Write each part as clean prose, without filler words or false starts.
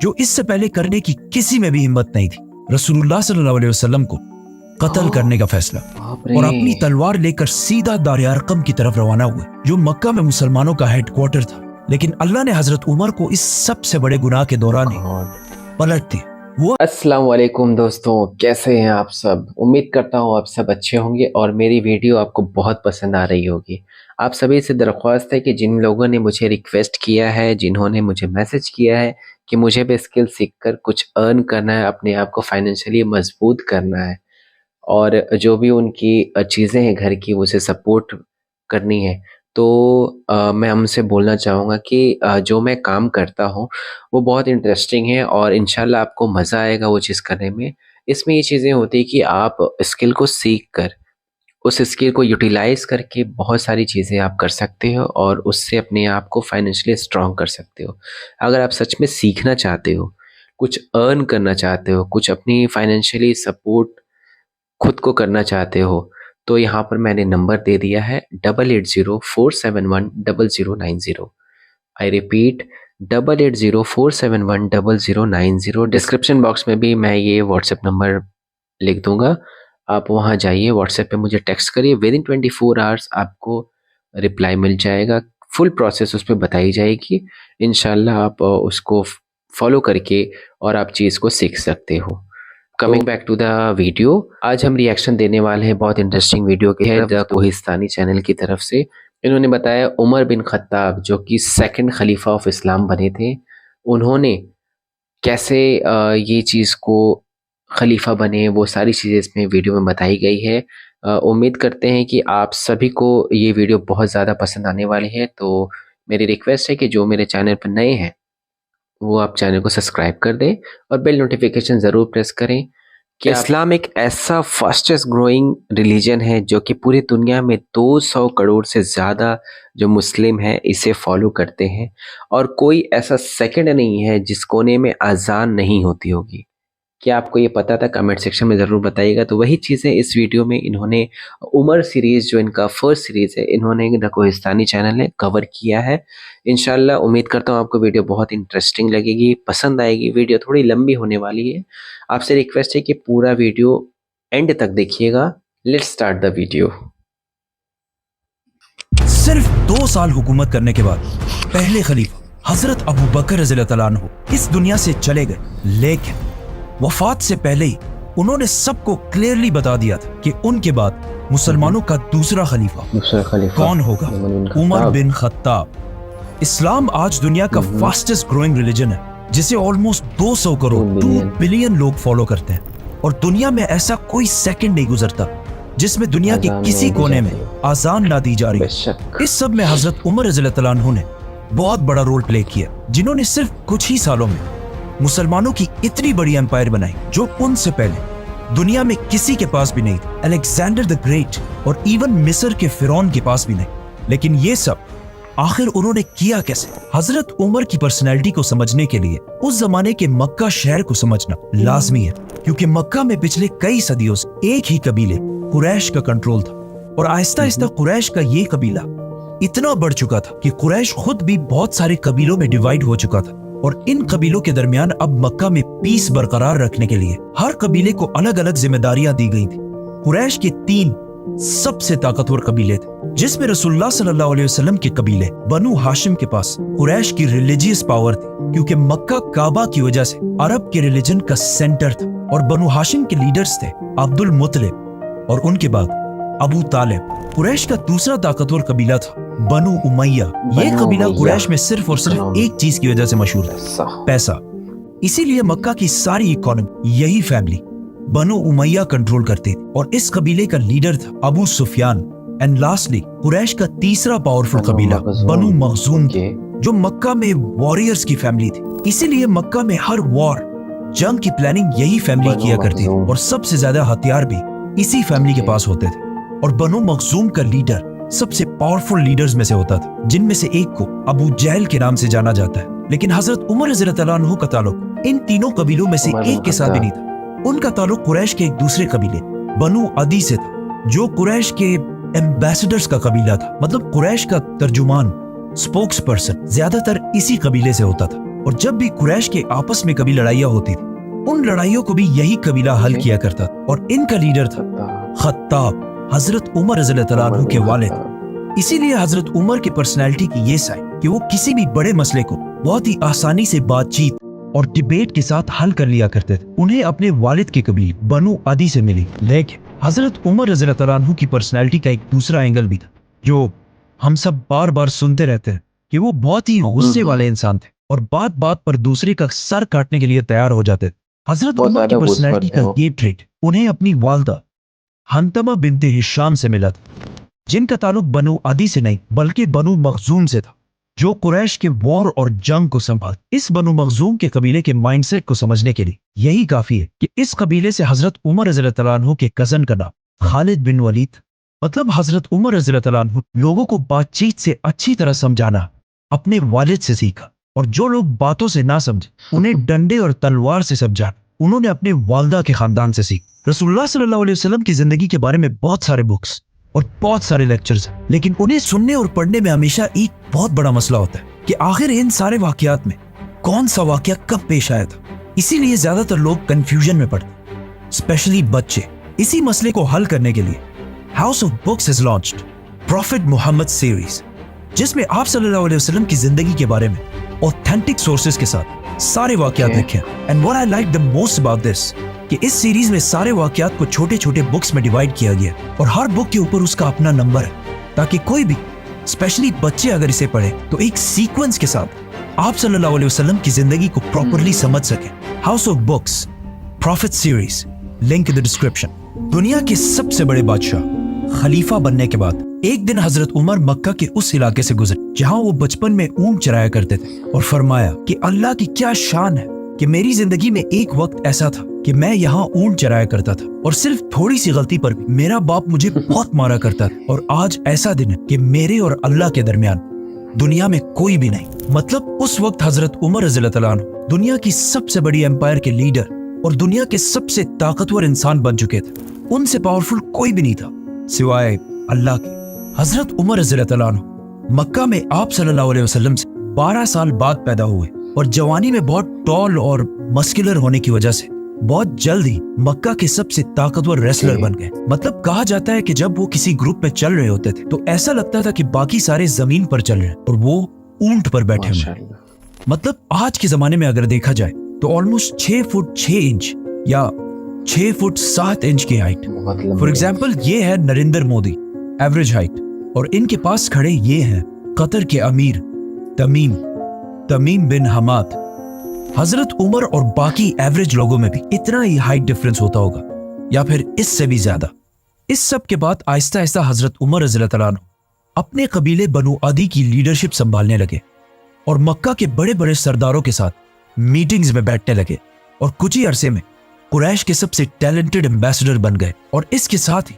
جو اس سے پہلے کرنے کی کسی میں بھی ہمت نہیں تھی۔ رسول سلlallahu علیہ وسلم کو قتل کرنے کا فیصلہ اور اپنی تلوار لے کر سیدھا دار ارقم کی طرف روانہ ہوئے، جو مکہ میں مسلمانوں کا ہیڈ کوارٹر تھا۔ لیکن اللہ نے حضرت عمر کو اس سب سے بڑے گناہ کے دوران پلٹ دی۔ السلام علیکم دوستوں، کیسے ہیں آپ سب؟ امید کرتا ہوں آپ سب اچھے ہوں گے اور میری ویڈیو آپ کو بہت پسند آ رہی ہوگی۔ آپ سبھی سے درخواست ہے کہ جن لوگوں نے مجھے ریکویسٹ کیا ہے، جنہوں نے مجھے میسج کیا ہے کہ مجھے بھی اسکل سیکھ کر کچھ ارن کرنا ہے، اپنے آپ کو فائنینشلی مضبوط کرنا ہے، اور جو بھی ان کی چیزیں ہیں گھر کی اسے سپورٹ کرنی ہے، تو میں ہم سے بولنا چاہوں گا کہ جو میں کام کرتا ہوں وہ بہت انٹرسٹنگ ہے اور انشاءاللہ آپ کو مزہ آئے گا وہ چیز کرنے میں۔ اس میں یہ چیزیں ہوتی کہ آپ اسکل کو سیکھ کر اس اسکل کو یوٹیلائز کر کے بہت ساری چیزیں آپ کر سکتے ہو اور اس سے اپنے آپ کو فائنینشلی اسٹرانگ کر سکتے ہو۔ اگر آپ سچ میں سیکھنا چاہتے ہو، کچھ ارن کرنا چاہتے ہو، کچھ اپنی فائنینشلی سپورٹ خود کو کرنا چاہتے ہو، تو یہاں پر میں نے نمبر دے دیا ہے 8804710090۔ I repeat 8804710090۔ ڈسکرپشن باکس میں بھی میں یہ واٹس ایپ نمبر لکھ دوں گا، آپ وہاں جائیے، واٹس ایپ پہ مجھے ٹیکسٹ کریے، ود ان 24 آورس آپ کو رپلائی مل جائے گا، فل پروسیس اس پہ بتائی جائے گی، انشاءاللہ آپ اس کو فالو کر کے اور آپ چیز کو سیکھ سکتے ہو۔ Coming back to the video, آج ہم ری ایکشن دینے والے ہیں بہت انٹرسٹنگ ویڈیو کے ہے دا کوہستانی چینل کی طرف سے۔ انہوں نے بتایا عمر بن خطاب جو کہ سیکنڈ خلیفہ آف اسلام بنے تھے، انہوں نے کیسے یہ چیز کو خلیفہ بنے، وہ ساری چیزیں اس میں ویڈیو میں بتائی گئی ہے۔ امید کرتے ہیں کہ آپ سبھی کو یہ ویڈیو بہت زیادہ پسند آنے والی ہے، تو میری ریکویسٹ ہے کہ جو میرے چینل پر نئے ہیں وہ آپ چینل کو سبسکرائب کر دیں اور بیل نوٹیفیکیشن ضرور پریس کریں کہ اسلام ایک ایسا فاسٹسٹ گروئنگ ریلیجن ہے جو کہ پوری دنیا میں 200 کروڑ سے زیادہ جو مسلم ہیں اسے فالو کرتے ہیں، اور کوئی ایسا سیکنڈ نہیں ہے جس کونے میں اذان نہیں ہوتی ہوگی۔ کیا آپ کو یہ پتا تھا؟ کمنٹ سیکشن میں ضرور بتائیے گا۔ تو وہی چیزیں اس ویڈیو میں انہوں نے عمر سیریز جو ان کا فرسٹ سیریز ہے، انہوں نے دا کوہستانی چینل نے کور کیا ہے۔ انشاءاللہ امید کرتا ہوں آپ کو ویڈیو بہت انٹرسٹنگ لگے گی، پسند آئے گی۔ ویڈیو تھوڑی لمبی ہونے والی ہے، آپ سے ریکویسٹ ہے کہ پورا ویڈیو اینڈ تک دیکھیے گا۔ Let's start the video. صرف 2 سال حکومت کرنے کے بعد پہلے خلیفہ حضرت ابو بکر رضی اللہ تعالیٰ عنہ اس دنیا سے چلے گئے، لیکن وفات سے پہلے ہی انہوں نے سب کو کلیئرلی بتا دیا تھا کہ ان کے بعد مسلمانوں کا دوسرا خلیفہ کون ہوگا؟ عمر بن خطاب۔ اسلام آج دنیا کا فاسٹسٹ گروئنگ ریلیجن ہے، جسے آلموسٹ 200 کروڑ 2 بلین لوگ فالو کرتے ہیں، اور دنیا میں ایسا کوئی سیکنڈ نہیں گزرتا جس میں دنیا کے کسی کونے میں اذان نہ دی جا رہی ہے۔ اس سب میں حضرت عمر رضی اللہ تعالیٰ عنہ نے بہت بڑا رول پلے کیا، جنہوں نے صرف کچھ ہی سالوں میں مسلمانوں کی اتنی بڑی ایمپائر بنائی جو ان سے پہلے دنیا میں کسی کے پاس بھی نہیں تھی، الیگزینڈر دی گریٹ اور ایون مصر کے فرعون کے پاس بھی نہیں۔ لیکن یہ سب آخر انہوں نے کیا کیسے؟ حضرت عمر کی پرسنالٹی کو سمجھنے کے لیے اس زمانے کے مکہ شہر کو سمجھنا لازمی ہے، کیونکہ مکہ میں پچھلے کئی صدیوں سے ایک ہی قبیلے قریش کا کنٹرول تھا، اور آہستہ آہستہ قریش کا یہ قبیلہ اتنا بڑھ چکا تھا کہ قریش خود بھی بہت سارے قبیلوں میں ڈیوائیڈ ہو چکا تھا، اور ان قبیلوں کے درمیان اب مکہ میں پیس برقرار رکھنے کے لیے ہر قبیلے کو الگ الگ ذمہ داریاں دی گئی تھی۔ قریش کے 3 سب سے طاقتور قبیلے تھے، جس میں رسول اللہ صلی اللہ علیہ وسلم کے قبیلے بنو ہاشم کے پاس قریش کی ریلیجیس پاور تھی، کیونکہ مکہ کعبہ کی وجہ سے عرب کے ریلیجن کا سینٹر تھا، اور بنو ہاشم کے لیڈرز تھے عبد المطلب اور ان کے بعد ابو طالب۔ قریش کا دوسرا طاقتور قبیلہ تھا بنو امیہ۔ یہ قبیلہ قریش میں صرف اور صرف ایک چیز کی وجہ سے مشہور تھا، پیسہ۔ اسی لیے مکہ کی ساری اکانومی یہی فیملی بنو امیہ کنٹرول کرتی تھی، اور اس قبیلے کا لیڈر تھا ابو سفیان۔ اینڈ لاسٹلی قریش کا تیسرا پاورفل قبیلہ بنو مخزوم تھا، جو مکہ میں واریئرز کی فیملی تھی۔ اسی لیے مکہ میں ہر وار، جنگ کی پلاننگ یہی فیملی کیا کرتی تھی، اور سب سے زیادہ ہتھیار بھی اسی فیملی کے پاس ہوتے تھے۔ اور بنو مخزوم کا لیڈر سب سے پاورفل لیڈرز میں سے ہوتا تھا، جن میں سے ایک کو ابو جہل کے نام سے جانا جاتا ہے۔ لیکن حضرت عمر رضی اللہ عنہ کا تعلق ان تینوں قبیلوں میں سے ایک کے ساتھ بھی نہیں تھا، ان کا تعلق قریش کے ایک دوسرے قبیلے بنو عدی سے تھا، جو قریش کے ایمبیسڈرز کا قبیلہ تھا، مطلب قریش کا ترجمان، سپوکس پرسن زیادہ تر اسی قبیلے سے ہوتا تھا۔ اور جب بھی قریش کے آپس میں کبھی لڑائیاں ہوتی تھی ان لڑائیوں کو بھی یہی قبیلہ حل کیا کرتا تھا، اور ان کا لیڈر تھا خطاب، حضرت عمر رضی اللہ عنہ کے والد۔ اسی لیے حضرت عمر کی پرسنالٹی کی یہ سائن کہ وہ کسی بھی بڑے مسئلے کو بہت ہی آسانی سے بات چیت اور ڈیبیٹ کے ساتھ حل کر لیا کرتے تھے۔ انہیں اپنے والد کے قبیلے بنو عدی سے ملی، لیکن حضرت عمر رضی اللہ عنہ کی پرسنالٹی کا ایک دوسرا اینگل بھی تھا جو ہم سب بار بار سنتے رہتے ہیں کہ وہ بہت ہی غصے والے انسان تھے اور بات بات پر دوسرے کا سر کاٹنے کے لیے تیار ہو جاتے تھے۔ حضرت عمر کی پرسنالٹی کا یہ ٹریٹ انہیں اپنی والدہ حنتمہ بنت ہشام سے ملا تھا، جن کا تعلق بنو عدی سے نہیں بلکہ بنو مخزوم سے تھا، جو قریش کے وار اور جنگ کو سنبھال۔ اس بنو مخزوم کے قبیلے کے مائنڈ سیٹ کو سمجھنے کے لیے یہی کافی ہے کہ اس قبیلے سے حضرت عمر رضی اللہ عنہ کے کزن کا نام خالد بن ولید، مطلب حضرت عمر رضی اللہ عنہ لوگوں کو بات چیت سے اچھی طرح سمجھانا اپنے والد سے سیکھا، اور جو لوگ باتوں سے نہ سمجھے انہیں ڈنڈے اور تلوار سے سمجھانا انہوں نے اپنے والدہ کے خاندان سے سیکھا۔ رسول اللہ صلی اللہ علیہ وسلم کی زندگی کے بارے میں بہت سارے بکس اور بہت سارے لیکچرز ہیں، لیکن انہیں سننے اور پڑھنے میں ہمیشہ ایک بہت بڑا مسئلہ ہوتا ہے کہ آخر ان سارے واقعات میں کون سا واقعہ کب پیش آیا تھا۔ اسی لیے زیادہ تر لوگ کنفیوژن میں پڑتے ہیں، اسپیشلی بچے۔ اسی مسئلے کو حل کرنے کے لیے House of Books has launched prophet Muhammad series, جس میں آپ صلی اللہ علیہ وسلم کی زندگی کے بارے میں اوتھینٹک سورسز کے ساتھ سارے واقعات لکھے ہیں۔ And what I like the most about this کہ اس سیریز میں سارے واقعات کو چھوٹے چھوٹے بکس میں ڈیوائیڈ کیا گیا ہے، اور ہر بک کے اوپر اس کا اپنا نمبر ہے، تاکہ کوئی بھی اسپیشلی بچے اگر اسے پڑھے تو ایک سیکوینس کے ساتھ آپ صلی اللہ علیہ وسلم کی زندگی کو پراپرلی سمجھ سکے۔ House of Books prophet series, link in the description. دنیا کے سب سے بڑے بادشاہ خلیفہ بننے کے بعد ایک دن حضرت عمر مکہ کے اس علاقے سے گزرے جہاں وہ بچپن میں اونٹ چرایا کرتے تھے، اور فرمایا کہ اللہ کی کیا شان ہے کہ میری زندگی میں ایک وقت ایسا تھا کہ میں یہاں اونٹ چرایا کرتا تھا، اور صرف تھوڑی سی غلطی پر بھی میرا باپ مجھے بہت مارا کرتا تھا، اور آج ایسا دن ہے کہ میرے اور اللہ کے درمیان دنیا میں کوئی بھی نہیں۔ مطلب اس وقت حضرت عمر رضی اللہ عنہ دنیا کی سب سے بڑی امپائر کے لیڈر اور دنیا کے سب سے طاقتور انسان بن چکے تھے۔ ان سے پاورفل کوئی بھی نہیں تھا سوائے اللہ کے۔ حضرت عمر رضی اللہ عنہ مکہ میں آپ صلی اللہ علیہ وسلم سے 12 سال بعد پیدا ہوئے، اور جوانی میں بہت ٹال اور مسکولر ہونے کی وجہ سے بہت جلد ہی مکہ کے سب سے طاقتور ریسلر بن گئے۔ مطلب کہا جاتا ہے کہ جب وہ کسی گروپ میں چل رہے ہوتے تھے تو ایسا لگتا تھا کہ باقی سارے زمین پر چل رہے ہیں اور وہ اونٹ پر بیٹھے ہوئے۔ مطلب آج کے زمانے میں اگر دیکھا جائے تو آلموسٹ 6 فٹ 6 انچ یا 6 فٹ 7 انچ کی ہائٹ۔ فار ایگزامپل یہ ہے نریندر مودی، ایوریج ہائٹ، اور ان کے پاس کھڑے یہ ہیں قطر کے امیر تمیم بن حماد۔ حضرت عمر اور باقی ایوریج لوگوں میں بھی اتنا ہی ہائٹ ڈفرنس ہوتا ہوگا یا پھر اس سے بھی زیادہ۔ اس سب کے بعد آہستہ آہستہ حضرت عمر رضی اللہ عنہ اپنے قبیلے بنو عدی کی لیڈرشپ سنبھالنے لگے، اور مکہ کے بڑے بڑے سرداروں کے ساتھ میٹنگز میں بیٹھنے لگے، اور کچھ ہی عرصے میں قریش کے سب سے ٹیلنٹڈ ایمبیسڈر بن گئے، اور اس کے ساتھ ہی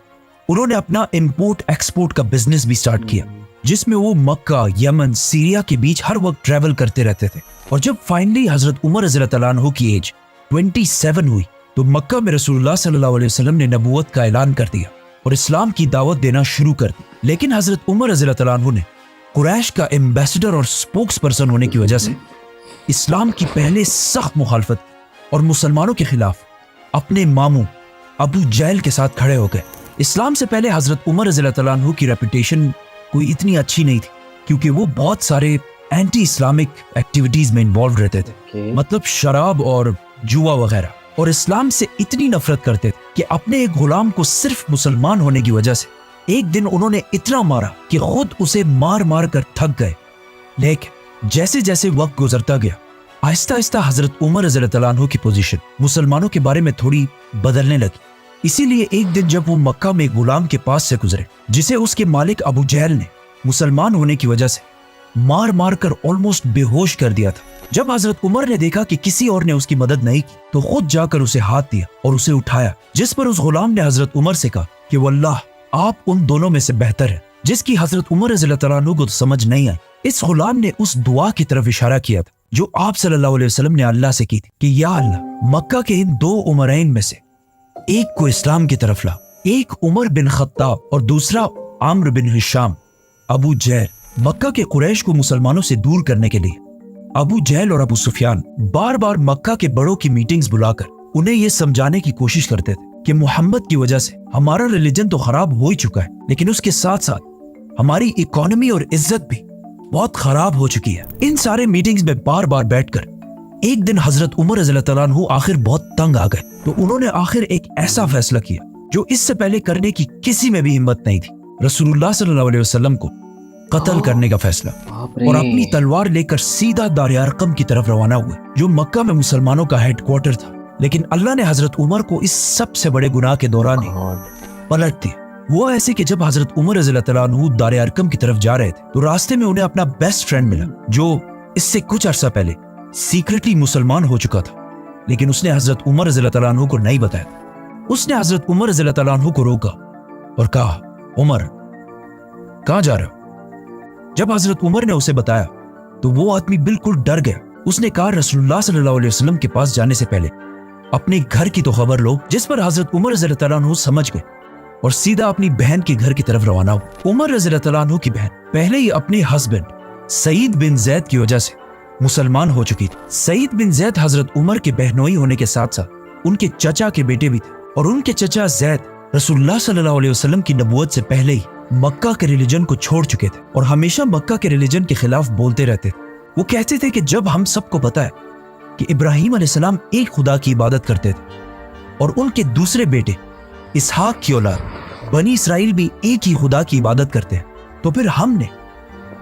انہوں نے اپنا امپورٹ ایکسپورٹ کا بزنس بھی سٹارٹ کیا، جس میں وہ مکہ، یمن، سیریا کے بیچ ہر وقت ٹریول کرتے رہتے تھے۔ اور جب فائنلی حضرت عمر رضی اللہ عنہ کی ایج 27 ہوئی تو مکہ میں رسول اللہ صلی اللہ علیہ وسلم نے نبوت کا اعلان کر دیا اور اسلام کی دعوت دینا شروع کر دی۔ لیکن حضرت عمر رضی اللہ عنہ نے قریش کا ایمبیسڈر اور سپوکس پرسن ہونے کی وجہ سے اسلام کی پہلے سخت مخالفت اور مسلمانوں کے خلاف اپنے ماموں ابو جہل کے ساتھ کھڑے ہو گئے۔ اسلام سے پہلے حضرت عمر رضی اللہ عنہ کی ریپوٹیشن کوئی اتنی اچھی نہیں تھی، کیونکہ وہ بہت سارے اینٹی اسلامک ایکٹیویٹیز میں انوالو رہتے تھے، مطلب شراب اور جوا وغیرہ، اور اسلام سے اتنی نفرت کرتے تھے کہ اپنے ایک غلام کو صرف مسلمان ہونے کی وجہ سے ایک دن انہوں نے اتنا مارا کہ خود اسے مار مار کر تھک گئے۔ لیکن جیسے جیسے وقت گزرتا گیا آہستہ آہستہ حضرت عمر رضی اللہ عنہ کی پوزیشن مسلمانوں کے بارے میں تھوڑی بدلنے لگی۔ اسی لیے ایک دن جب وہ مکہ میں غلام کے پاس سے گزرے جسے اس کے مالک ابو جہل نے مسلمان ہونے کی وجہ سے مار مار کر آلموسٹ بے ہوش کر دیا تھا، جب حضرت عمر نے دیکھا کہ کسی اور نے اس کی مدد نہیں کی تو خود جا کر اسے ہاتھ دیا اور اسے اٹھایا، جس پر اس غلام نے حضرت عمر سے کہا کہ واللہ آپ ان دونوں میں سے بہتر ہیں، جس کی حضرت عمر رضی اللہ عنہ کو سمجھ نہیں آئی۔ اس غلام نے اس دعا کی طرف اشارہ کیا تھا جو آپ صلی اللہ علیہ وسلم نے اللہ سے کی تھی کہ یا اللہ مکہ کے ان 2 عمرین میں سے ایک کو اسلام کی طرف لا، ایک عمر بن خطاب اور دوسرا عامر بن ہشام۔ ابو جہل مکہ کے قریش کو مسلمانوں سے دور کرنے کے لیے अबू जहल और अबू सुफियान बार बार मक्का के बड़ों की मीटिंग्स बुलाकर उन्हें ये समझाने की कोशिश करते थे कि मोहम्मद की वजह से हमारा रिलीजन तो खराब हो ही चुका है, लेकिन उसके साथ साथ हमारी इकोनॉमी और इज्जत भी बहुत खराब हो चुकी है। इन सारे मीटिंग्स में बार बार बैठकर एक दिन हजरत उमर रज़ियल्लाहु अन्हु आखिर बहुत तंग आ गए, तो उन्होंने आखिर एक ऐसा फैसला किया जो इससे पहले करने की किसी में भी हिम्मत नहीं थी। रसूलुल्लाह सल्लल्लाहु अलैहि वसल्लम को कत्ल करने का फैसला, और अपनी तलवार लेकर सीधा दार अरकम की तरफ रवाना हुए, जो मक्का में मुसलमानों का हेडक्वार्टर था। लेकिन अल्लाह ने हजरत उमर को इस सबसे बड़े गुनाह के दौरान ही पलट दिया। वो ऐसे कि जब हजरत उमर रज़ियल्लाहु अन्हु दार अरकम की तरफ जा रहे थे तो रास्ते में उन्हें अपना बेस्ट फ्रेंड मिला, जो इससे कुछ अरसा पहले सीक्रेटली मुसलमान हो चुका था, लेकिन उसने हजरत उमर रज़ियल्लाहु अन्हु को नहीं बताया। उसने हजरत उमर रज़ियल्लाहु अन्हु को रोका और कहा, उमर कहाँ जा रहे हो? जब हजरत उमर ने उसे बताया तो वो आदमी बिल्कुल डर गया। उसने कहा, रसूलुल्लाह सल्लल्लाहु अलैहि वसल्लम के पास जाने से पहले अपने घर की तो खबर लो। जिस पर हजरत उमर रज़ियल्लाहु अन्हु समझ गए और सीधा अपनी बहन के घर की तरफ रवाना हुए। उमर रज़ियल्लाहु अन्हु की बहन पहले ही अपने हस्बैंड सईद बिन जैद की वजह से मुसलमान हो चुकी थी। सईद बिन जैद हजरत उमर के बहनोई होने के साथ साथ उनके चचा के बेटे भी थे, और उनके चचा जैद रसूलुल्लाह सल्लल्लाहु अलैहि वसल्लम की नबूवत से पहले ही मक्का के रिलीजन को छोड़ चुके थे और हमेशा मक्का के रिलीजन के खिलाफ बोलते रहते थे। वो कहते थे कि जब हम सबको पता है कि इब्राहिम अलैहिस्सलाम एक खुदा की इबादत करते थे और उनके दूसरे बेटे इसहाक की औलाद बनी इसराइल भी एक ही खुदा की इबादत करते हैं, तो फिर हमने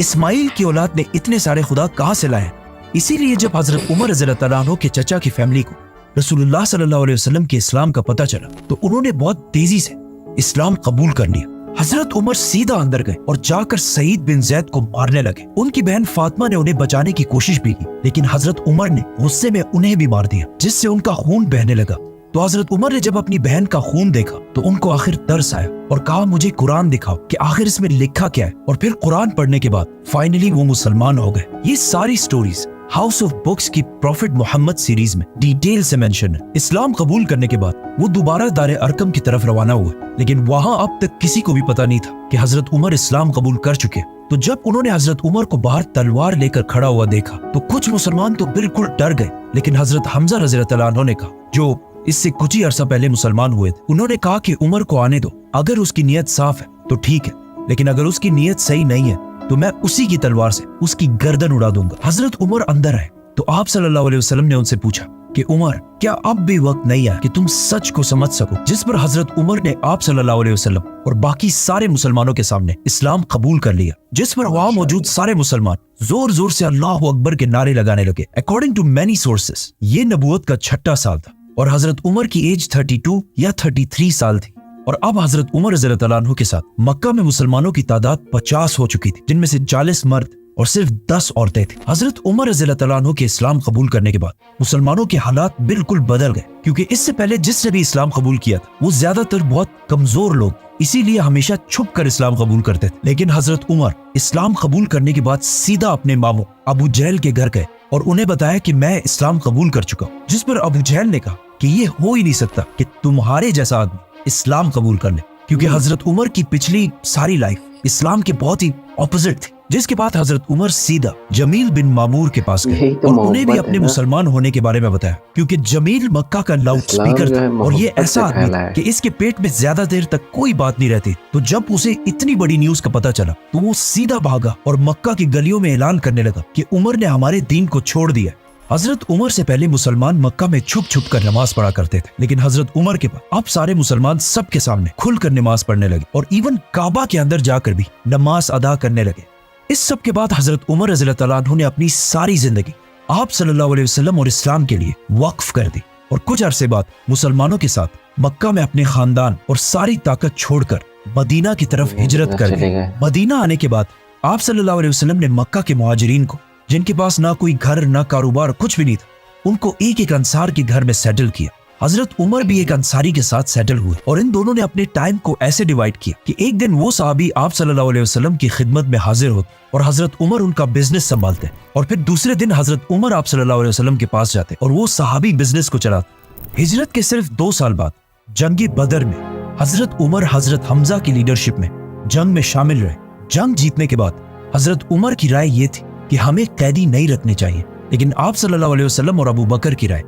इस्माइल की औलाद ने इतने सारे खुदा कहाँ से लाए? इसीलिए जब हजरत उमर रज़ियल्लाहु अन्हु के चचा की फैमिली को रसूलुल्लाह सल्लल्लाहु अलैहि वसल्लम के इस्लाम का पता चला तो उन्होंने बहुत तेजी से इस्लाम कबूल कर लिया। हजरत उमर सीधा अंदर गए और जाकर सईद बिन जैद को मारने लगे। उनकी बहन फातिमा ने उन्हें बचाने की कोशिश भी की, लेकिन हजरत उमर ने गुस्से में उन्हें भी मार दिया, जिससे उनका खून बहने लगा। तो हजरत उमर ने जब अपनी बहन का खून देखा तो उनको आखिर तरस आया और कहा, मुझे कुरान दिखाओ कि आखिर इसमें लिखा क्या है। और फिर कुरान पढ़ने के बाद फाइनली वो मुसलमान हो गए। ये सारी स्टोरीज हाउस ऑफ बुक्स की प्रॉफिट मोहम्मद सीरीज में डिटेल से मेंशन है। इस्लाम कबूल करने के बाद वो दोबारा दार अरकम की तरफ रवाना हुए, लेकिन वहां अब तक किसी को भी पता नहीं था कि हजरत उमर इस्लाम कबूल कर चुके। तो जब उन्होंने हजरत उमर को बाहर तलवार लेकर खड़ा हुआ देखा तो कुछ मुसलमान तो बिल्कुल डर गए, लेकिन हजरत हमजा रज़ियल्लाहु अन्हु ने कहा, जो इससे कुछ ही अरसा पहले मुसलमान हुए थे, उन्होंने कहा कि उमर को आने दो, अगर उसकी नीयत साफ है तो ठीक है, लेकिन अगर उसकी नीयत सही नहीं है तो मैं उसी की तलवार से उसकी गर्दन उड़ा दूंगा। हजरत उमर अंदर आए तो आप सल्लल्लाहु अलैहि वसल्लम ने उनसे पूछा कि उमर, क्या अब भी वक्त नहीं है कि तुम सच को समझ सको? जिस पर हजरत उमर ने आप सल्लल्लाहु अलैहि वसल्लम और बाकी सारे मुसलमानों के सामने इस्लाम कबूल कर लिया, जिस पर वहां मौजूद सारे मुसलमान जोर जोर से अल्लाहु अकबर के नारे लगाने लगे। अकॉर्डिंग टू मैनी सोर्सेस ये नबूवत का 6ठा साल था और हजरत उमर की एज 32 या 33 साल थी। और अब हजरत उमर रज़ियल्लाहु अन्हु के साथ मक्का में मुसलमानों की तादाद 50 हो चुकी थी, जिनमें से 40 मर्द और सिर्फ 10 औरतें थी। हजरत उमर रज़ियल्लाहु अन्हु के इस्लाम कबूल करने के बाद मुसलमानों के हालात बिल्कुल बदल गए, क्योंकि इससे पहले जिसने भी इस्लाम कबूल किया था वो ज्यादातर बहुत कमजोर लोग, इसीलिए हमेशा छुप कर इस्लाम कबूल करते थे। लेकिन हजरत उमर इस्लाम कबूल करने के बाद सीधा अपने मामू अबू जहल के घर गए और उन्हें बताया कि मैं इस्लाम कबूल कर चुका हूँ, जिस पर अबू जहल ने कहा कि ये हो ही नहीं सकता कि तुम्हारे जैसा आदमी इस्लाम कबूल कर ले, क्योंकि हजरत उमर की पिछली सारी लाइफ इस्लाम के बहुत ही ऑपोजिट थी। जिसके बाद हजरत उमर सीधा जमील बिन मामूर के पास गए और उन्हें भी अपने मुसलमान होने के बारे में बताया, क्योंकि जमील मक्का का लाउड स्पीकर था और ये ऐसा आदमी था कि इसके पेट में ज्यादा देर तक कोई बात नहीं रहती। तो जब उसे इतनी बड़ी न्यूज का पता चला तो वो सीधा भागा और मक्का की गलियों में ऐलान करने लगा कि उमर ने हमारे दीन को छोड़ दिया। हजरत उमर से पहले मुसलमान मक्का में छुप छुप कर नमाज पढ़ा करते थे, लेकिन हजरत उमर के बाद अब सारे मुसलमान सबके सामने खुलकर नमाज पढ़ने लगे और इवन काबा के अंदर जाकर भी नमाज अदा करने लगे। इस सब के बाद हजरत उमर रज़ियल्लाहु अन्हु ने अपनी सारी जिंदगी आप सल्लल्लाहु अलैहि वसल्लम और इस्लाम के लिए वक्फ कर दी और कुछ अरसे बाद मुसलमानों के साथ मक्का में अपने खानदान और सारी ताकत छोड़कर मदीना की तरफ हिजरत कर दी। मदीना आने के बाद आप सल्लल्लाहु अलैहि वसल्लम ने मक्का के मुहाजिरीन को, जिनके पास ना कोई घर ना कारोबार कुछ भी नहीं था, उनको एक एक अंसार के घर में सेटल किया। हजरत उमर भी एक अंसारी के साथ सेटल हुए और इन दोनों ने अपने टाइम को ऐसे डिवाइड किया कि एक दिन वो सहाबी आप सल्लल्लाहु अलैहि वसल्लम की खिदमत में हाजिर होते और हजरत उमर उनका बिजनेस संभालते, और फिर दूसरे दिन हजरत उमर आप सल्लल्लाहु अलैहि वसल्लम के पास जाते और वो सहाबी बिजनेस को चलाते। हिजरत के सिर्फ 2 साल बाद जंग बदर में हजरत उमर हजरत हमजा की लीडरशिप में जंग में शामिल रहे। जंग जीतने के बाद हजरत उमर की राय ये थी कि हमें कैदी नहीं रखने चाहिए, लेकिन आप सल्लल्लाहु अलैहि वसल्लम और अबू बकर की राय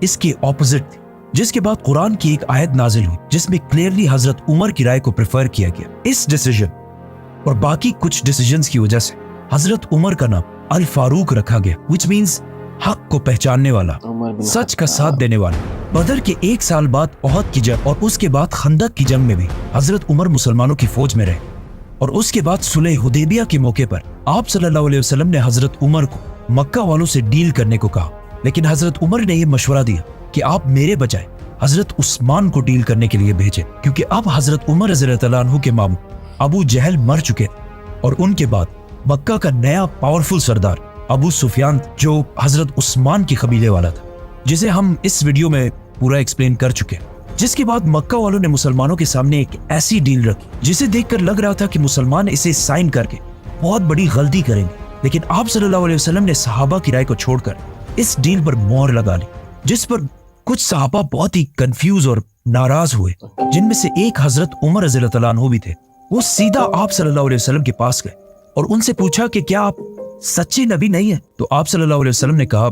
इसके ऑपोजिट थी, जिसके बाद कुरान की एक आयत नाजिल हुई जिसमें क्लियरली हजरत उमर की राय को प्रेफर किया गया। इस डिसीजन और बाकी कुछ डिसीजंस की वजह से हजरत उमर का नाम अल फारूक रखा गया, विच मींस हक को पहचानने वाला, सच का साथ देने वाला। बदर के 1 साल बाद ओहद की जंग और उसके बाद खंदक की जंग में भी हजरत उमर मुसलमानों की फौज में रहे और उसके बाद सुलह हुदैबिया के मौके पर आप सल्लल्लाहु अलैहि वसल्लम ने हजरत उमर को मक्का वालों से डील करने को कहा, लेकिन हजरत उमर ने यह मशवरा दिया कि आप मेरे बजाय हजरत उस्मान को डील करने के लिए भेजें, क्योंकि अब हजरत उमर रज़ियल्लाहु अन्हु के मामू अबू जहल मर चुके थे और उनके बाद मक्का का नया पावरफुल सरदार अबू सुफियान जो हजरत उस्मान की कबीले वाला था, जिसे हम इस वीडियो में पूरा एक्सप्लेन कर चुके हैं। जिसके बाद मक्का वालों ने मुसलमानों के सामने एक ऐसी डील रखी जिसे देखकर लग रहा था कि मुसलमान इसे साइन करके बहुत बड़ी गलती करेंगे, लेकिन आप सल्लल्लाहु अलैहि वसल्लम ने सहाबा की राय को छोड़कर इस डील पर मोहर लगा ली, जिस पर कुछ सहाबा बहुत ही कंफ्यूज और नाराज हुए, जिनमें से एक हजरत उमर रज़ियल्लाहु अन्हु भी थे। वो सीधा आप सल्लल्लाहु अलैहि वसल्लम के पास गए और उनसे पूछा कि क्या आप सच्चे नबी नहीं है? तो आप सल्लल्लाहु अलैहि वसल्लम ने कहा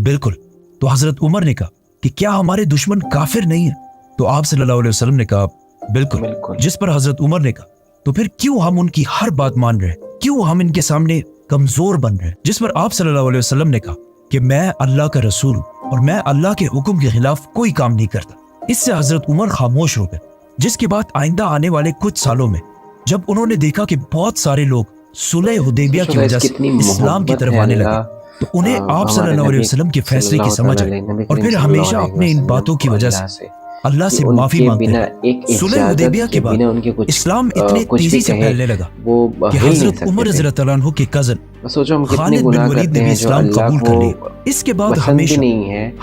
बिल्कुल। तो हजरत उमर ने कहा कि क्या हमारे दुश्मन काफिर नहीं है? तो आप सल्लल्लाहु अलैहि वसल्लम ने कहा बिल्कुल। जिस पर हजरत उमर ने कहा तो फिर क्यों हम उनकी हर बात मान रहे हैं, क्यों हम इनके सामने कमजोर बन रहे हैं? जिस पर आप सल्लल्लाहु अलैहि वसल्लम ने कहा कि मैं अल्लाह का रसूल हूं और मैं अल्लाह के हुक्म के खिलाफ कोई काम नहीं करता। इससे हजरत उमर खामोश हो गए, जिसके बाद आइंदा आने वाले कुछ सालों में जब उन्होंने देखा कि बहुत सारे लोग सुलह हुदैबिया की वजह से इस्लाम की तरफ आने लगे, तो उन्हें आप सल्लल्लाहु अलैहि वसल्लम के फैसले की समझ आई और फिर हमेशा अपने इन बातों की वजह से अल्लाह से माफी मांगते हैं। सुलह हुदैबिया के बाद इस्लाम इतने तेजी से फैलने लगा कि हजरत उमर रज़ियल्लाहु अन्हु के कजन खालिद बिन वलीद ने भी इस्लाम कबूल कर लिया। इसके बाद हमेशा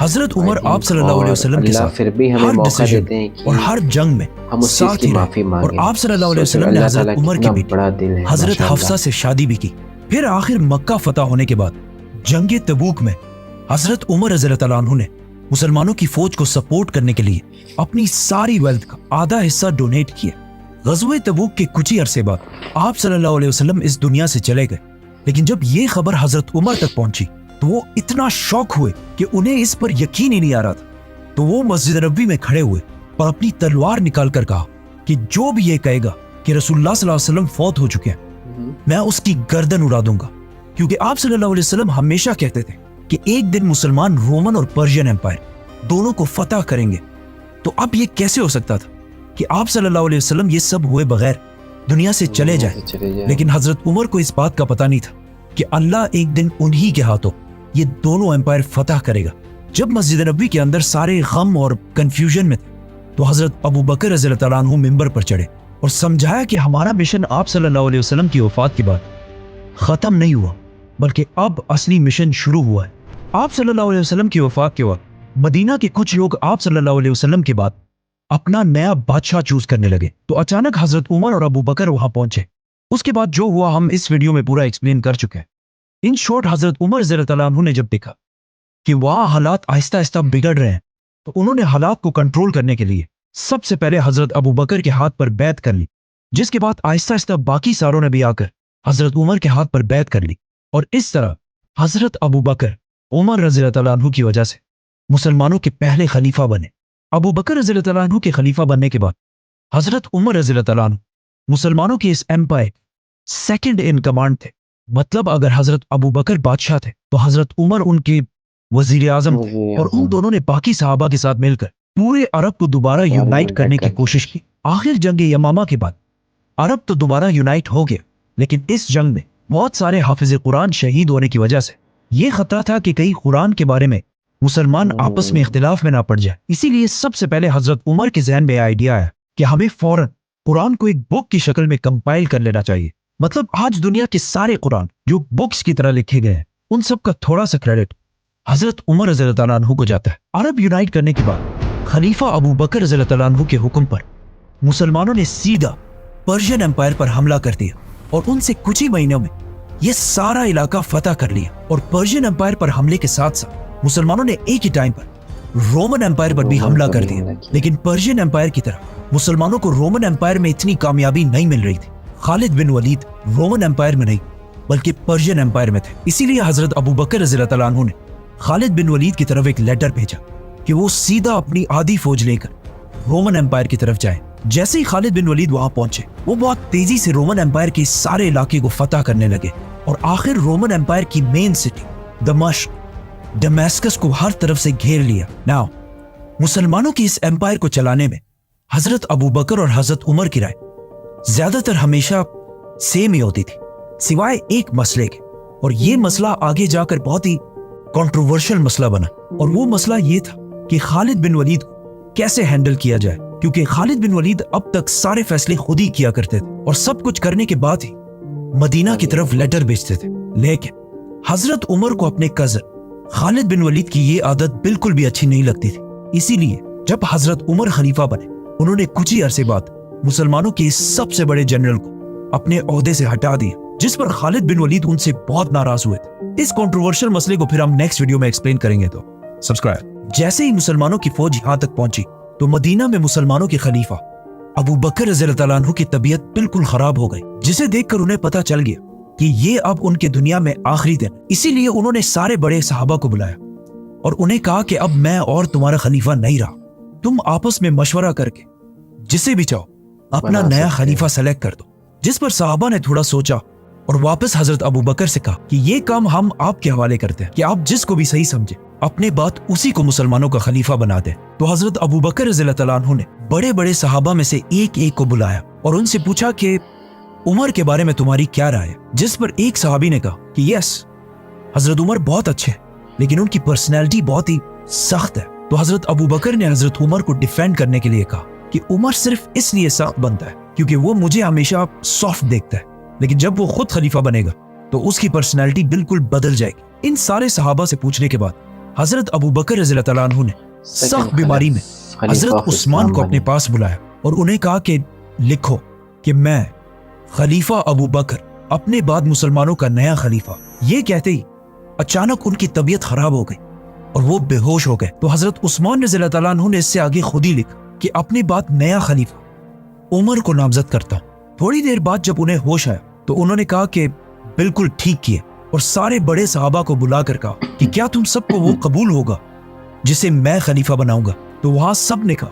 हजरत उमर आप सल्लल्लाहु अलैहि वसल्लम के साथ हर डिसीजन और हर जंग में साथ ही रहे और आप सल्लल्लाहु अलैहि वसल्लम ने हजरत उमर की बेटी हजरत हफ्सा से शादी भी की। फिर आखिर मक्का फतह होने के बाद जंगे तबूक में हजरत उमर रज़ियल्लाहु अन्हु ने मुसलमानों की फौज को सपोर्ट करने के लिए अपनी सारी वेल्थ का आधा हिस्सा डोनेट किया। गज़वे तबूक के कुछ ही अरसे बाद आप सल्लल्लाहु अलैहि वसल्लम इस दुनिया से चले गए, लेकिन जब ये खबर हजरत उमर तक पहुंची तो वो इतना शॉक हुए कि उन्हें इस पर यकीन ही नहीं आ रहा था। तो वो मस्जिद नबवी में खड़े हुए और अपनी तलवार निकाल कर कहा कि जो भी ये कहेगा कि रसूलुल्लाह सल्लल्लाहु अलैहि वसल्लम फौत हो चुके हैं, मैं उसकी गर्दन उड़ा दूंगा। क्योंकि आप सल्लल्लाहु अलैहि वसल्लम हमेशा कहते थे कि एक दिन मुसलमान रोमन और पर्शियन एम्पायर दोनों को फतह करेंगे। तो अब ये कैसे हो सकता था कि आप सल्लल्लाहु अलैहि वसल्लम ये सब हुए बगैर दुनिया से चले जाए? लेकिन हजरत उमर को इस बात का पता नहीं था कि अल्लाह एक दिन उन्हीं के हाथों ये दोनों एम्पायर फतह करेगा। जब मस्जिद नबवी के अंदर सारे गम और कंफ्यूजन में थे तो हजरत अबू बकर रज़ियल्लाहु अन्हु मिंबर पर चढ़े और समझाया कि हमारा मिशन आप सल्लल्लाहु अलैहि वसल्लम की वफात के बाद खत्म नहीं हुआ, बल्कि अब असली मिशन शुरू हुआ है। आप सल्लल्लाहु अलैहि वसल्लम की वफात के वक्त मदीना के कुछ लोग आप सल्लल्लाहु अलैहि वसल्लम के बाद अपना नया बादशाह चूज करने लगे। तो अचानक हजरत उमर और अबू बकर वहां पहुंचे। उसके बाद जो हुआ हम इस वीडियो में पूरा एक्सप्लेन कर चुके हैं। इन शॉर्ट हजरत उमर रज़ियल्लाहु अन्हु ने जब देखा कि वहां हालात आहिस्ता आहिस्ता बिगड़ रहे हैं, तो उन्होंने हालात को कंट्रोल करने के लिए सबसे पहले हजरत अबू बकर के हाथ पर बैत कर ली, जिसके बाद आहिस्ता आहिस्ता बाकी सारों ने भी आकर हजरत उमर के हाथ पर बैत कर ली। और इस तरह हजरत अबू बकर उमर रज़ियल्लाहु अन्हु की वजह से मुसलमानों के पहले खलीफा बने। अबू बकर रज़ियल्लाहु अन्हु के खलीफा बनने के बाद हजरत उमर रज़ियल्लाहु अन्हु मुसलमानों के इस एम्पायर सेकंड इन कमांड थे। मतलब अगर हजरत अबू बकर बादशाह थे तो हजरत उमर उनके वजीर आजम थे और उन दोनों ने बाकी सहाबा के साथ मिलकर पूरे अरब को दोबारा यूनाइट करने की कोशिश की। आखिर जंग यमामा के बाद अरब तो दोबारा यूनाइट हो गया, लेकिन इस जंग में बहुत सारे हाफिज कुरान शहीद होने की वजह से ये खतरा था कि कहीं कुरान के बारे में मुसलमान आपस में इख्तिलाफ में ना पड़ जाए। इसीलिए सबसे पहले हजरत उमर के ज़हन में आइडिया आया कि हमें फौरन कुरान को एक बुक की शक्ल में कंपाइल कर लेना चाहिए। मतलब आज दुनिया के सारे कुरान जो बुक्स की तरह लिखे गए हैं, उन सब का थोड़ा सा क्रेडिट हजरत उमर रज़ियल्लाहु अन्हु को जाता है। अरब यूनाइट करने के बाद खलीफा अबू बकर रज़ियल्लाहु अन्हु के हुक्म पर मुसलमानों ने सीधा पर्शियन एम्पायर पर हमला कर दिया और उनसे कुछ ही महीनों में यह सारा इलाका फतह कर लिया। और पर्शियन एम्पायर पर हमले के साथ साथ मुसलमानों ने एक ही टाइम पर रोमन एम्पायर पर भी हमला कर दिया। लेकिन पर्शियन एम्पायर की तरह मुसलमानों को रोमन एम्पायर में इतनी कामयाबी नहीं मिल रही थी। खालिद बिन वलीद रोमन एम्पायर में नहीं बल्कि पर्शियन एम्पायर में थे। इसीलिए हजरत अबू बकर रज़ियल्लाहु अन्हु ने खालिद बिन वलीद की तरफ एक लेटर भेजा कि वो सीधा अपनी आधी फौज लेकर रोमन एम्पायर की तरफ जाए। जैसे ही खालिद बिन वलीद वहां पहुंचे, वो बहुत तेजी से रोमन एम्पायर के सारे इलाके को फतह करने लगे और आखिर रोमन एम्पायर की मेन सिटी दमिश्क, दमेस्कस को हर तरफ से घेर लिया। नाउ मुसलमानों की इस एम्पायर को चलाने में हजरत अबू बकर और हजरत उमर की राय ज्यादातर हमेशा सेम ही होती थी, सिवाय एक मसले के, और ये मसला आगे जाकर बहुत ही कंट्रोवर्शियल मसला बना। और वो मसला ये था कि खालिद बिन वलीद को कैसे हैंडल किया जाए, क्योंकि खालिद बिन वलीद अब तक सारे फैसले खुद ही किया करते थे और सब कुछ करने के बाद ही मदीना की तरफ लेटर भेजते थे। लेकिन हजरत उमर को अपने कजन खालिद बिन वलीद की ये आदत बिल्कुल भी अच्छी नहीं लगती थी। इसीलिए जब हजरत उमर खलीफा बने, उन्होंने कुछ ही अरसे बाद मुसलमानों के इस सबसे बड़े जनरल को अपने ओहदे से हटा दिया, जिस पर खालिद बिन वलीद उनसे बहुत नाराज हुए थे। इस कंट्रोवर्शियल मसले को फिर हम नेक्स्ट वीडियो में एक्सप्लेन करेंगे, तो सब्सक्राइब। जैसे ही मुसलमानों की फौज यहाँ तक पहुंची तो मदीना में मुसलमानों के खलीफा अबू बकर रज़ियल्लाहु अन्हु की तबीयत बिल्कुल खराब हो गई, जिसे देखकर उन्हें पता चल गया कि ये अब उनके दुनिया में आखिरी दिन। इसीलिए उन्होंने सारे बड़े सहाबा को बुलाया और उन्हें कहा कि अब मैं और तुम्हारा खलीफा नहीं रहा, तुम आपस में मशवरा करके जिसे भी चाहो अपना नया खलीफा सेलेक्ट कर दो। जिस पर सहाबा ने थोड़ा सोचा और वापस हजरत अबू बकर से कहा कि ये काम हम आपके हवाले करते हैं, कि आप जिसको भी सही समझे अपने बात उसी को मुसलमानों का खलीफा बना दे। तो हजरत अबू बकर रज़ियल्लाहु अन्हु ने बड़े बड़े सहाबा में से एक एक को बुलाया और उनसे पूछा कि उमर के बारे में तुम्हारी क्या राय है। जिस पर एक सहाबी ने कहा कि यस, हजरत उमर बहुत अच्छे हैं, लेकिन उनकी पर्सनैलिटी बहुत ही सख्त है। तो हजरत अबू बकर ने हजरत उमर को डिफेंड करने के लिए कहा कि उमर सिर्फ इसलिए सख्त बनता है क्योंकि वो मुझे हमेशा सॉफ्ट देखता है, लेकिन जब वो खुद खलीफा बनेगा तो उसकी पर्सनैलिटी बिल्कुल बदल जाएगी। इन सारे सहाबा से पूछने के बाद हजरत अबू बकर रज़ियल्लाहु अन्हु ने सख्त बीमारी में हजरत उस्मान को अपने पास बुलाया और उन्हें कहा कि लिखो कि मैं खलीफा अबू बकर अपने बाद मुसलमानों का नया खलीफा। ये कहते ही अचानक उनकी तबीयत खराब हो गई और वो बेहोश हो गए। तो हजरत उस्मान रज़ियल्लाहु अन्हु ने इससे आगे खुद ही लिखा कि अपनी बात नया खलीफा उमर को नामजद करता हूं। थोड़ी देर बाद जब उन्हें होश आया तो उन्होंने कहा कि बिल्कुल ठीक किए और सारे बड़े सहाबा को बुलाकर कहा कि क्या तुम सबको वो कबूल होगा जिसे मैं खलीफा बनाऊंगा। तो वहां सब ने कहा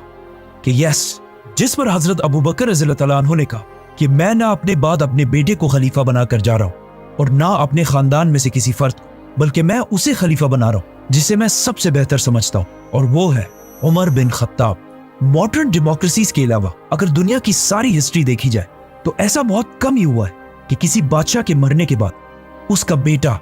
कि यस। जिस पर हजरत अबू बकर रज़ियल्लाहु अन्हु ने कहा कि मैं ना अपने बाद अपने बेटे को खलीफा बनाकर जा रहा हूं और ना अपने खानदान में से किसी फर्द को, बल्कि मैं उसे खलीफा बना रहा हूं जिसे मैं सबसे बेहतर समझता हूं, और वो है Umar bin Khattab. Modern democracies के अलावा अगर दुनिया की सारी हिस्ट्री देखी जाए तो ऐसा बहुत कम ही हुआ है कि किसी बादशाह के मरने के बाद उसका बेटा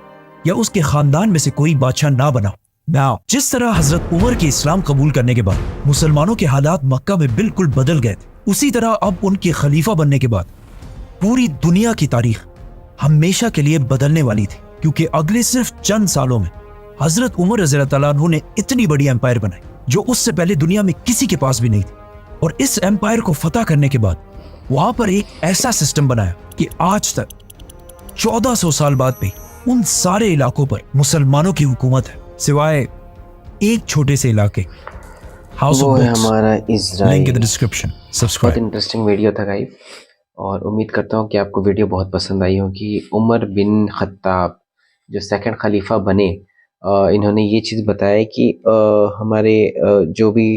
या उसके खानदान में से कोई बादशाह ना बना। नाउ जिस तरह हजरत उमर के इस्लाम कबूल करने के बाद मुसलमानों के हालात मक्का में बिल्कुल बदल गए थे, उसी तरह अब उनके खलीफा बनने के बाद पूरी दुनिया की तारीख हमेशा के लिए बदलने वाली थी, क्योंकि अगले सिर्फ चंद सालों में हजरत उमर रज़ियल्लाहु अन्हु ने इतनी बड़ी एम्पायर बनाई जो उससे पहले दुनिया में किसी के पास भी नहीं थी। और इस एम्पायर को फतह करने के बाद वहां पर एक ऐसा सिस्टम बनाया कि आज तक 1400 साल बाद भी उन सारे इलाकों पर मुसलमानों की हुकूमत है, सिवाय एक छोटे से इलाके हाउस ऑफ बुक्स। हमारा Israel. Link in the description. Subscribe. बहुत इंटरेस्टिंग वीडियो था गाइस, और उम्मीद करता हूँ कि आपको वीडियो बहुत पसंद आई होगी। उमर बिन खत्ताब जो सेकंड खलीफा बने, इन्होंने ये चीज़ बताया कि हमारे जो भी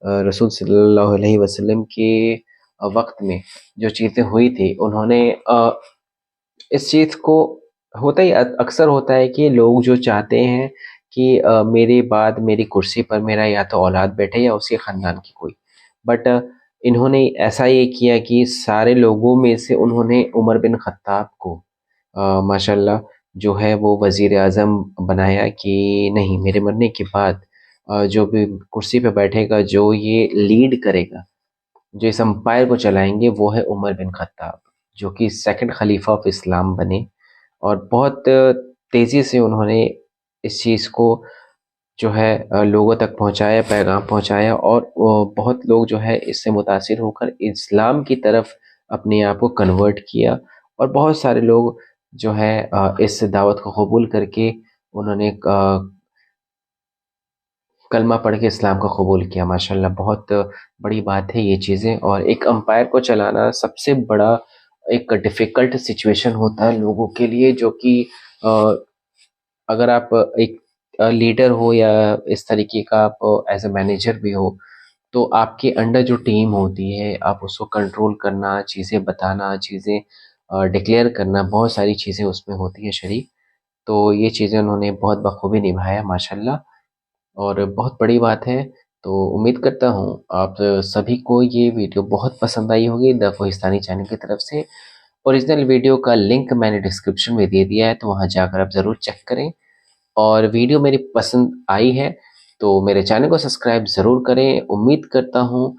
रसूल सल्लल्लाहु अलैहि वसल्लम के वक्त में जो चीज़ें हुई थी, उन्होंने इस चीज़ को, होता ही अक्सर होता है कि लोग जो चाहते हैं कि मेरे बाद मेरी कुर्सी पर मेरा या तो औलाद बैठे या उसके ख़ानदान की कोई, बट इन्होंने ऐसा ये किया कि सारे लोगों में से उन्होंने उमर बिन खत्ताब को माशाल्लाह जो है वो वज़ीर आज़म बनाया कि नहीं, मेरे मरने के बाद जो भी कुर्सी पे बैठेगा, जो ये लीड करेगा, जो इस एम्पायर को चलाएंगे, वो है उमर बिन खत्ताब, जो कि सेकंड खलीफा ऑफ इस्लाम बने। और बहुत तेज़ी से उन्होंने इस चीज़ को जो है लोगों तक पहुंचाया, पैगाम पहुंचाया, और बहुत लोग जो है इससे मुतासिर होकर इस्लाम की तरफ अपने आप को कन्वर्ट किया, और बहुत सारे लोग जो है इस दावत को कबूल करके उन्होंने कलमा पढ़ के इस्लाम को कबूल किया। माशाल्लाह बहुत बड़ी बात है ये चीज़ें, और एक एम्पायर को चलाना सबसे बड़ा एक डिफ़िकल्ट सिचुएशन होता है लोगों के लिए, जो कि अगर आप एक لیڈر ہو یا اس طریقے کا آپ ایز اے مینیجر بھی ہو، تو آپ کے انڈر جو ٹیم ہوتی ہے آپ اس کو کنٹرول کرنا، چیزیں بتانا، چیزیں ڈکلیئر کرنا، بہت ساری چیزیں اس میں ہوتی ہیں شریک. تو یہ چیزیں انہوں نے بہت بخوبی نبھایا ماشاءاللہ، اور بہت بڑی بات ہے. تو امید کرتا ہوں آپ سبھی کو یہ ویڈیو بہت پسند آئی ہوگی دا کوہستانی چینل کی طرف سے. اوریجنل ویڈیو کا لنک میں نے ڈسکرپشن میں دے دیا ہے، تو وہاں جا کر آپ ضرور چیک کریں. اور ویڈیو میری پسند آئی ہے تو میرے چینل کو سبسکرائب ضرور کریں. امید کرتا ہوں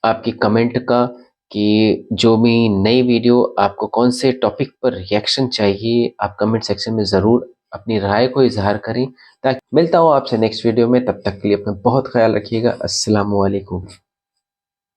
آپ کی کمنٹ کا کہ جو بھی نئی ویڈیو آپ کو کون سے ٹاپک پر ریئیکشن چاہیے، آپ کمنٹ سیکشن میں ضرور اپنی رائے کو اظہار کریں. تاکہ ملتا ہوں آپ سے نیکسٹ ویڈیو میں، تب تک کے لیے اپنا بہت خیال رکھیے گا. السلام علیکم.